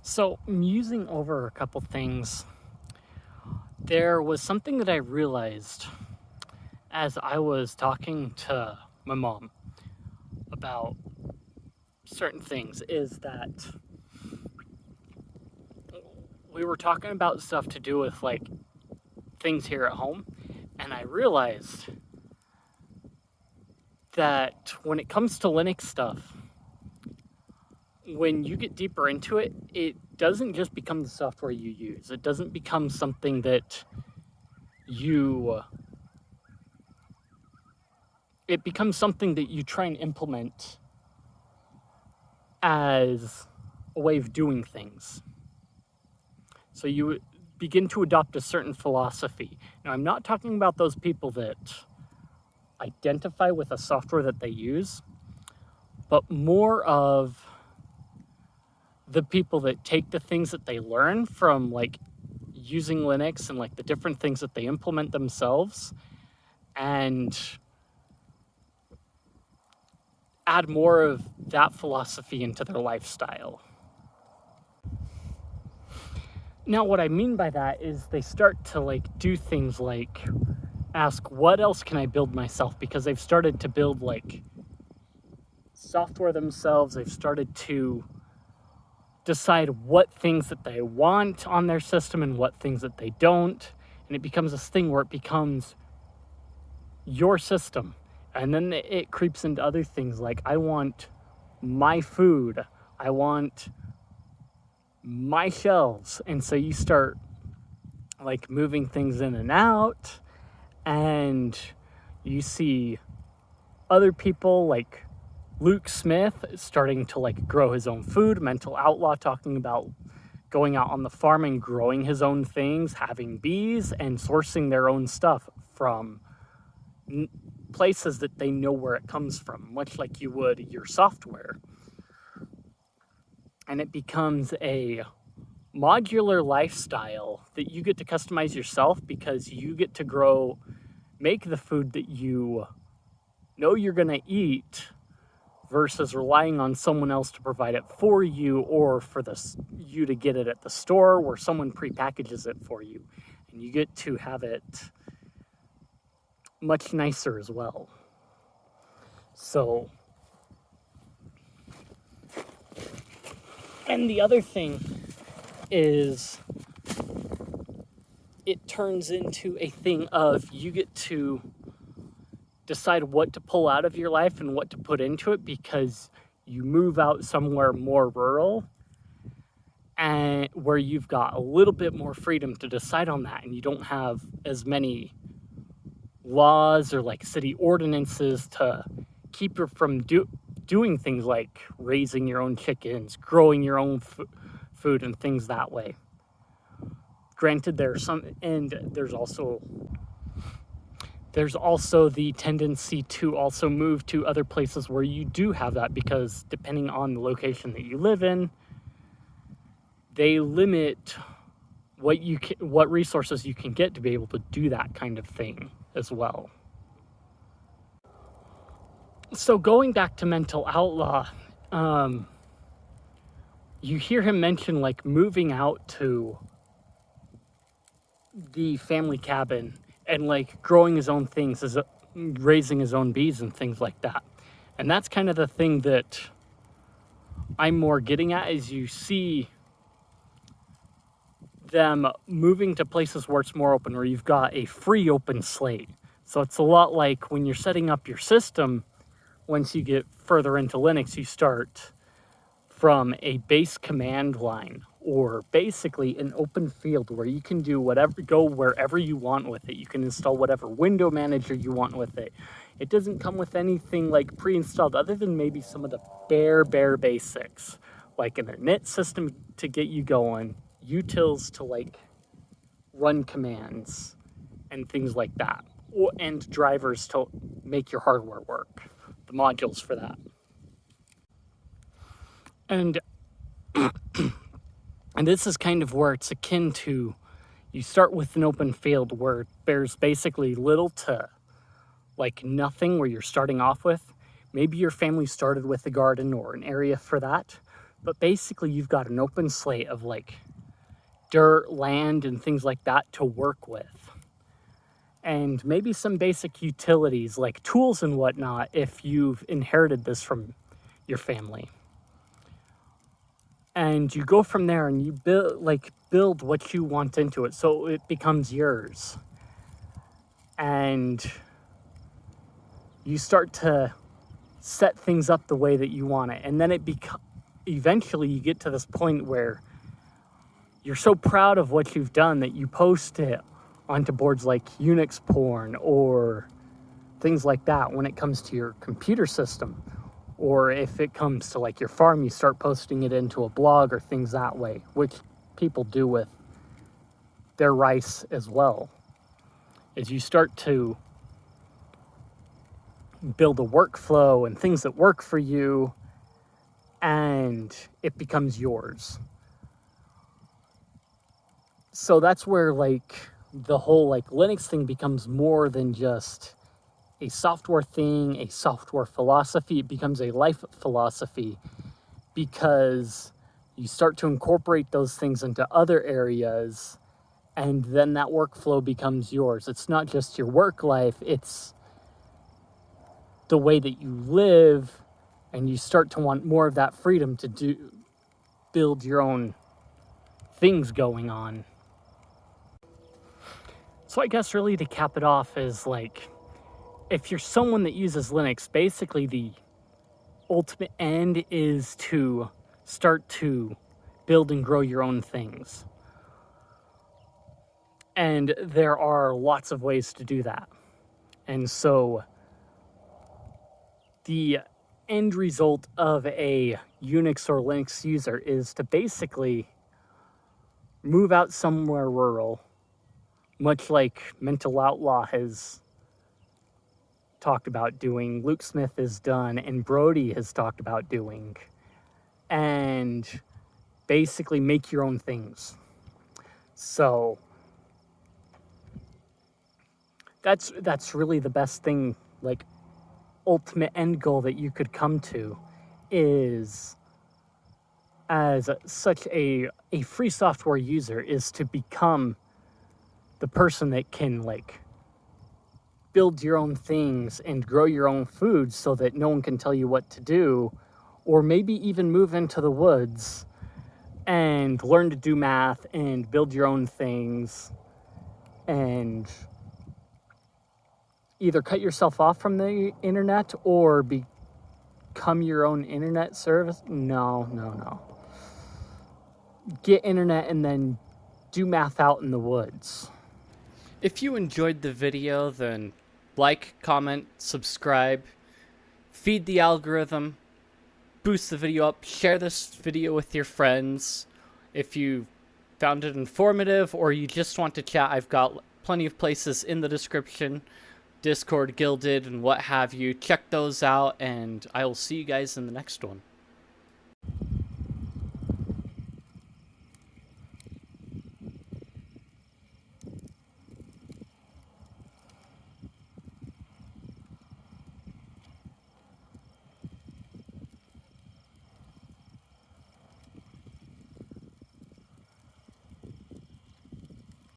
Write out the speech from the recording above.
So, musing over a couple things, there was something that I realized as I was talking to my mom about certain things is that we were talking about stuff to do with like things here at home, and I realized that when it comes to Linux stuff, when you get deeper into it, it doesn't just become the software you use. It doesn't become something that it becomes something that you try and implement as a way of doing things. So you begin to adopt a certain philosophy. Now, I'm not talking about those people that identify with a software that they use, but more of the people that take the things that they learn from like using Linux and like the different things that they implement themselves and add more of that philosophy into their lifestyle. Now, what I mean by that is they start to like do things like ask, what else can I build myself? Because they've started to build like software themselves. They've started to decide what things that they want on their system and what things that they don't. And it becomes this thing where it becomes your system. And then it creeps into other things like, I want my food. I want my shelves. And so you start like moving things in and out, and you see other people like Luke Smith starting to like grow his own food, Mental Outlaw talking about going out on the farm and growing his own things, having bees and sourcing their own stuff from places that they know where it comes from, much like you would your software. And it becomes a modular lifestyle that you get to customize yourself because you get to make the food that you know you're going to eat versus relying on someone else to provide it for you, or for you to get it at the store where someone prepackages it for you. And you get to have it much nicer as well. So, and the other thing is it turns into a thing of you get to decide what to pull out of your life and what to put into it because you move out somewhere more rural and where you've got a little bit more freedom to decide on that, and you don't have as many laws or like city ordinances to keep you from doing things like raising your own chickens, growing your own food and things that way. Granted, there's also the tendency to also move to other places where you do have that, because depending on the location that you live in, they limit what resources you can get to be able to do that kind of thing as well. So going back to Mental Outlaw, you hear him mention like moving out to the family cabin and like growing his own things, raising his own bees and things like that. And that's kind of the thing that I'm more getting at, is you see them moving to places where it's more open, where you've got a free open slate. So it's a lot like when you're setting up your system, once you get further into Linux, you start from a base command line, or basically an open field where you can do go wherever you want with it. You can install whatever window manager you want with it. It doesn't come with anything like pre-installed other than maybe some of the bare basics, like an init system to get you going, utils to like run commands and things like that, and drivers to make your hardware work, the modules for that. And this is kind of where it's akin to, you start with an open field where there's basically little to like nothing where you're starting off with. Maybe your family started with a garden or an area for that, But basically, you've got an open slate of like dirt, land, and things like that to work with. And maybe some basic utilities like tools and whatnot if you've inherited this from your family. And you go from there and you build what you want into it so it becomes yours. And you start to set things up the way that you want it. And then eventually you get to this point where you're so proud of what you've done that you post it onto boards like Unix porn or things like that when it comes to your computer system. Or if it comes to like your farm, you start posting it into a blog or things that way, which people do with their rice as well. As you start to build a workflow and things that work for you, and it becomes yours. So that's where like the whole like Linux thing becomes more than just a software thing, a software philosophy. It becomes a life philosophy because you start to incorporate those things into other areas, and then that workflow becomes yours. It's not just your work life, it's the way that you live, and you start to want more of that freedom to build your own things going on. So I guess really to cap it off is like, if you're someone that uses Linux, basically the ultimate end is to start to build and grow your own things. And there are lots of ways to do that. And so the end result of a Unix or Linux user is to basically move out somewhere rural, much like Mental Outlaw has talked about doing, Luke Smith has done, and Brody has talked about doing, and basically make your own things. So that's really the best thing, like ultimate end goal that you could come to, is as such a free software user, is to become the person that can like build your own things and grow your own food so that no one can tell you what to do, or maybe even move into the woods and learn to do math and build your own things and either cut yourself off from the internet or become your own internet service. No. Get internet and then do math out in the woods. If you enjoyed the video, then like, comment, subscribe, feed the algorithm, boost the video up, share this video with your friends. If you found it informative or you just want to chat, I've got plenty of places in the description, Discord, Guilded, and what have you. Check those out, and I will see you guys in the next one.